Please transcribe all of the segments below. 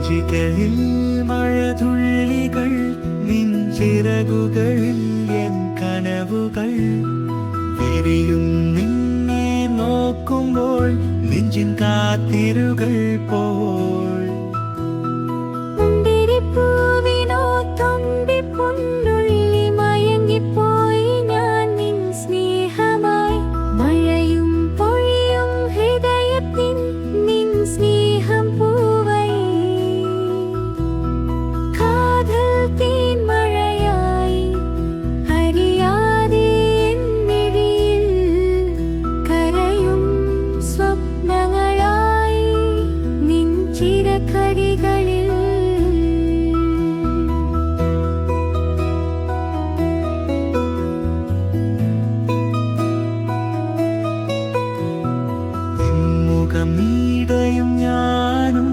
നെഞ്ചികളിൽ മഴതുള്ളികൾ നിൻചിറകുകളിൽ N കനവുകൾ വിരിയും നിന്നെ നോക്കുമ്പോൾ നെഞ്ചിൻ കാത്തിരുകൾ പോൽ ീടയും ഞാനും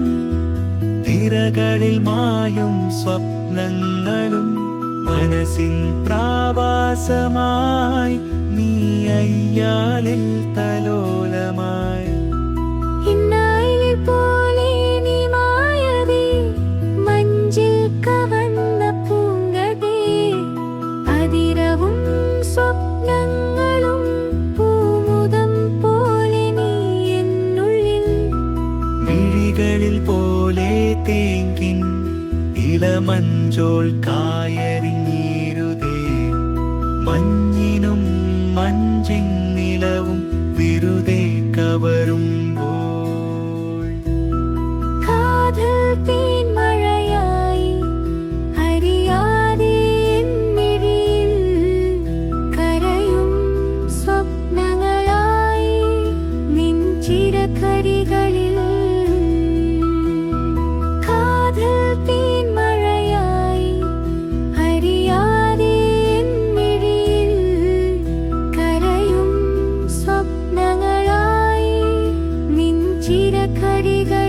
തിരകളിൽ മായും സ്വപ്നങ്ങളും മനസ്സിൻ പ്രാവാസമായി നീ അയ്യാലിൽ തലോലമായി പോലെ തേങ്കിൻ ഇളമഞ്ചോൾ കായറിഞ്ഞീരുതേ മഞ്ഞിനും മഞ്ചിൻ നിലവും വിരുതേ കവരുമ്പോൾ ചിരകരികൾ